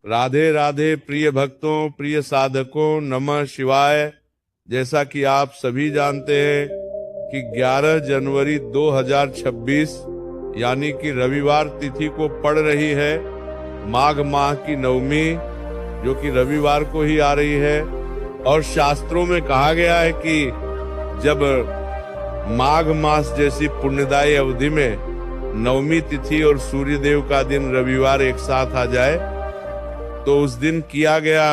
राधे राधे प्रिय भक्तों, प्रिय साधकों, नमः शिवाय। जैसा कि आप सभी जानते हैं कि 11 जनवरी 2026 यानी कि रविवार तिथि को पड़ रही है माघ माह की नवमी, जो कि रविवार को ही आ रही है। और शास्त्रों में कहा गया है कि जब माघ मास जैसी पुण्यदायी अवधि में नवमी तिथि और सूर्यदेव का दिन रविवार एक साथ आ जाए तो उस दिन किया गया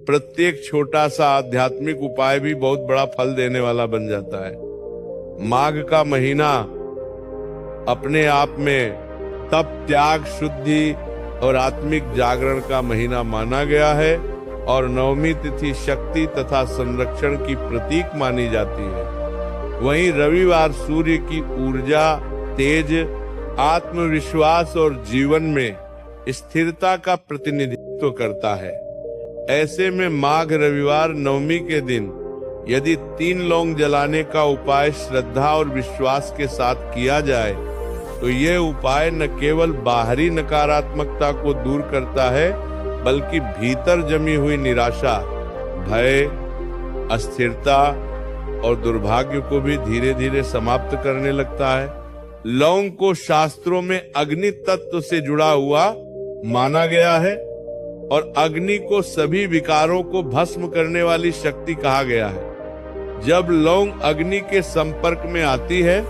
प्रत्येक छोटा सा आध्यात्मिक उपाय भी बहुत बड़ा फल देने वाला बन जाता है। माघ का महीना अपने आप में तप, त्याग, शुद्धि और आत्मिक जागरण का महीना माना गया है और नवमी तिथि शक्ति तथा संरक्षण की प्रतीक मानी जाती है। वहीं रविवार सूर्य की ऊर्जा, तेज, आत्मविश्वास और जीवन में स्थिरता का प्रतिनिधित्व करता है। ऐसे में माघ रविवार नवमी के दिन यदि 3 लौंग जलाने का उपाय श्रद्धा और विश्वास के साथ किया जाए तो यह उपाय न केवल बाहरी नकारात्मकता को दूर करता है बल्कि भीतर जमी हुई निराशा, भय, अस्थिरता और दुर्भाग्य को भी धीरे धीरे समाप्त करने लगता है। लौंग को शास्त्रों में अग्नि तत्व से जुड़ा हुआ माना गया है और अग्नि को सभी विकारों को भस्म करने वाली शक्ति कहा गया है। जब लौंग अग्नि के संपर्क में आती है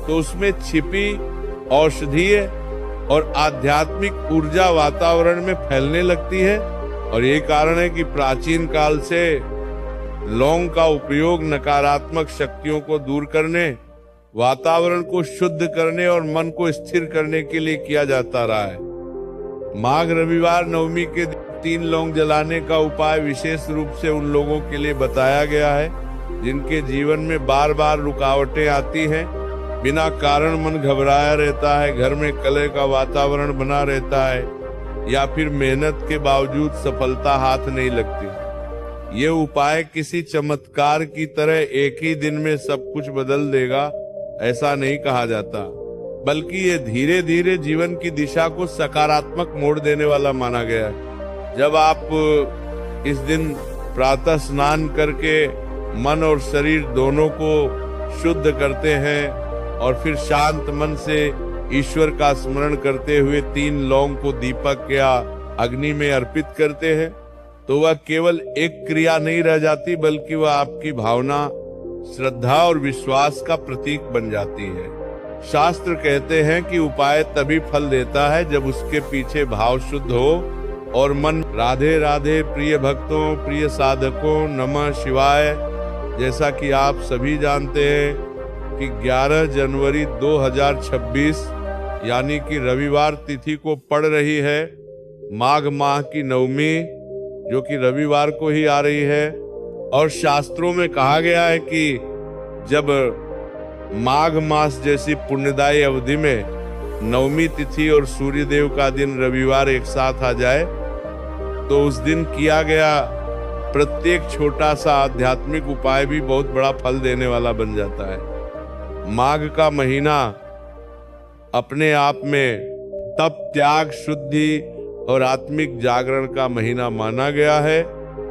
तो उसमें छिपी औषधीय और आध्यात्मिक ऊर्जा वातावरण में फैलने लगती है और ये कारण है कि प्राचीन काल से लौंग का उपयोग नकारात्मक शक्तियों को दूर करने, वातावरण को शुद्ध करने और मन को स्थिर करने के लिए किया जाता रहा है। माघ रविवार नवमी के 3 लौंग जलाने का उपाय विशेष रूप से उन लोगों के लिए बताया गया है जिनके जीवन में बार बार रुकावटें आती हैं, बिना कारण मन घबराया रहता है, घर में कलह का वातावरण बना रहता है या फिर मेहनत के बावजूद सफलता हाथ नहीं लगती। ये उपाय किसी चमत्कार की तरह एक ही दिन में सब कुछ बदल देगा ऐसा नहीं कहा जाता, बल्कि ये धीरे धीरे जीवन की दिशा को सकारात्मक मोड़ देने वाला माना गया है। जब आप इस दिन प्रातः स्नान करके मन और शरीर दोनों को शुद्ध करते हैं और फिर शांत मन से ईश्वर का स्मरण करते हुए 3 लौंग को दीपक या अग्नि में अर्पित करते हैं तो वह केवल एक क्रिया नहीं रह जाती बल्कि वह आपकी भावना, श्रद्धा और विश्वास का प्रतीक बन जाती है। शास्त्र कहते हैं कि उपाय तभी फल देता है जब उसके पीछे भाव शुद्ध हो और मन। राधे राधे प्रिय भक्तों, प्रिय साधकों, नमः शिवाय। जैसा कि आप सभी जानते हैं कि 11 जनवरी 2026 यानी कि रविवार तिथि को पड़ रही है माघ माह की नवमी, जो कि रविवार को ही आ रही है। और शास्त्रों में कहा गया है कि जब माघ मास जैसी पुण्यदायी अवधि में नवमी तिथि और सूर्यदेव का दिन रविवार एक साथ आ जाए तो उस दिन किया गया प्रत्येक छोटा सा आध्यात्मिक उपाय भी बहुत बड़ा फल देने वाला बन जाता है। माघ का महीना अपने आप में तप, त्याग, शुद्धि और आत्मिक जागरण का महीना माना गया है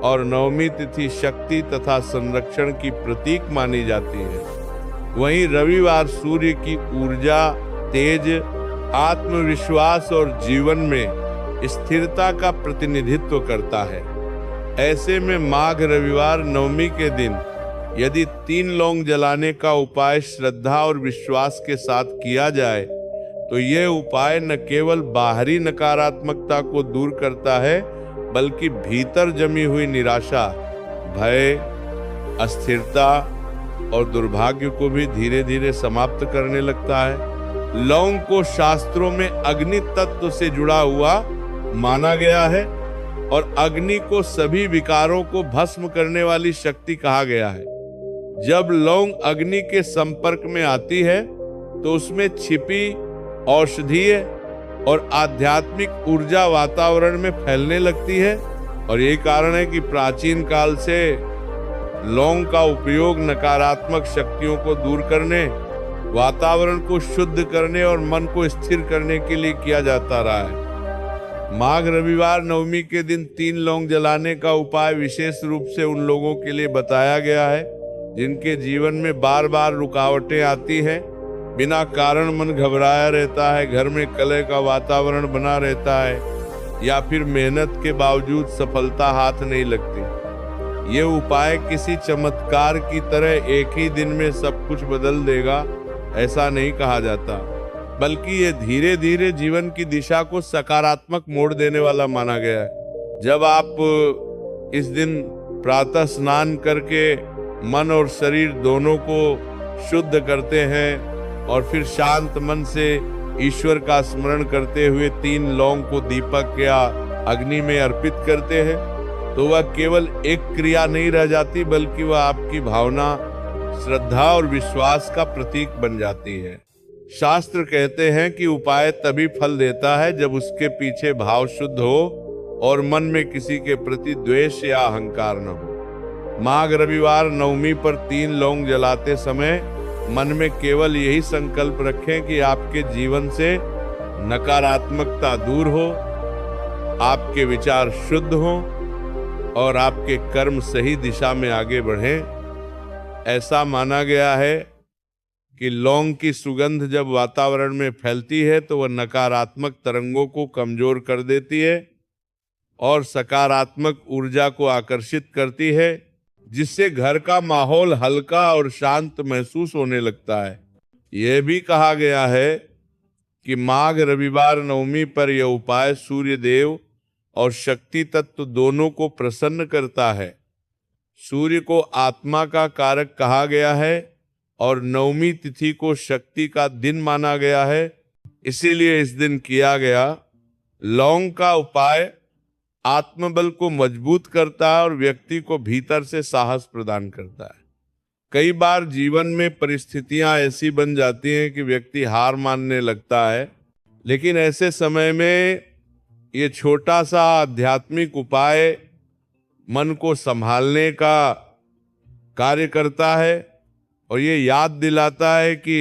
और नवमी तिथि शक्ति तथा संरक्षण की प्रतीक मानी जाती है। वहीं रविवार सूर्य की ऊर्जा, तेज, आत्मविश्वास और जीवन में स्थिरता का प्रतिनिधित्व करता है। ऐसे में माघ रविवार नवमी के दिन यदि 3 लौंग जलाने का उपाय श्रद्धा और विश्वास के साथ किया जाए तो यह उपाय न केवल बाहरी नकारात्मकता को दूर करता है बल्कि भीतर जमी हुई निराशा, भय, अस्थिरता और दुर्भाग्य को भी धीरे धीरे समाप्त करने लगता है। लौंग को शास्त्रों में अग्नि तत्व से जुड़ा हुआ माना गया है और अग्नि को सभी विकारों को भस्म करने वाली शक्ति कहा गया है। जब लौंग अग्नि के संपर्क में आती है तो उसमें छिपी औषधीय और आध्यात्मिक ऊर्जा वातावरण में फैलने लगती है और यही कारण है कि प्राचीन काल से लौंग का उपयोग नकारात्मक शक्तियों को दूर करने, वातावरण को शुद्ध करने और मन को स्थिर करने के लिए किया जाता रहा है। माघ रविवार नवमी के दिन 3 लौंग जलाने का उपाय विशेष रूप से उन लोगों के लिए बताया गया है जिनके जीवन में बार बार रुकावटें आती हैं, बिना कारण मन घबराया रहता है, घर में कलह का वातावरण बना रहता है या फिर मेहनत के बावजूद सफलता हाथ नहीं लगती। ये उपाय किसी चमत्कार की तरह एक ही दिन में सब कुछ बदल देगा, ऐसा नहीं कहा जाता, बल्कि ये धीरे धीरे जीवन की दिशा को सकारात्मक मोड़ देने वाला माना गया है। जब आप इस दिन प्रातः स्नान करके मन और शरीर दोनों को शुद्ध करते हैं और फिर शांत मन से ईश्वर का स्मरण करते हुए 3 लौंग को दीपक या अग्नि में अर्पित करते हैं, तो वह केवल एक क्रिया नहीं रह जाती, बल्कि वह आपकी भावना, श्रद्धा और विश्वास का प्रतीक बन जाती है। शास्त्र कहते हैं कि उपाय तभी फल देता है जब उसके पीछे भाव शुद्ध हो और मन में किसी के प्रति द्वेष या अहंकार न हो। माघ रविवार नवमी पर 3 लौंग जलाते समय मन में केवल यही संकल्प रखें कि आपके जीवन से नकारात्मकता दूर हो, आपके विचार शुद्ध हों और आपके कर्म सही दिशा में आगे बढ़ें। ऐसा माना गया है कि लौंग की सुगंध जब वातावरण में फैलती है तो वह नकारात्मक तरंगों को कमजोर कर देती है और सकारात्मक ऊर्जा को आकर्षित करती है, जिससे घर का माहौल हल्का और शांत महसूस होने लगता है। यह भी कहा गया है कि माघ रविवार नवमी पर यह उपाय सूर्य देव और शक्ति तत्व दोनों को प्रसन्न करता है। सूर्य को आत्मा का कारक कहा गया है और नवमी तिथि को शक्ति का दिन माना गया है, इसीलिए इस दिन किया गया लौंग का उपाय आत्मबल को मजबूत करता है और व्यक्ति को भीतर से साहस प्रदान करता है। कई बार जीवन में परिस्थितियां ऐसी बन जाती हैं कि व्यक्ति हार मानने लगता है, लेकिन ऐसे समय में ये छोटा सा आध्यात्मिक उपाय मन को संभालने का कार्य करता है और ये याद दिलाता है कि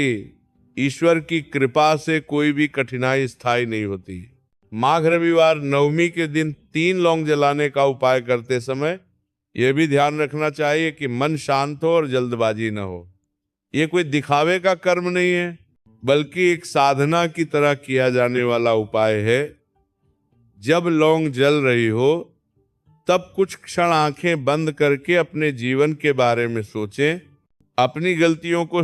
ईश्वर की कृपा से कोई भी कठिनाई स्थायी नहीं होती। माघ रविवार नवमी के दिन 3 लौंग जलाने का उपाय करते समय यह भी ध्यान रखना चाहिए कि मन शांत हो और जल्दबाजी न हो। ये कोई दिखावे का कर्म नहीं है, बल्कि एक साधना की तरह किया जाने वाला उपाय है। जब लौंग जल रही हो तब कुछ क्षण आंखें बंद करके अपने जीवन के बारे में सोचें, अपनी गलतियों को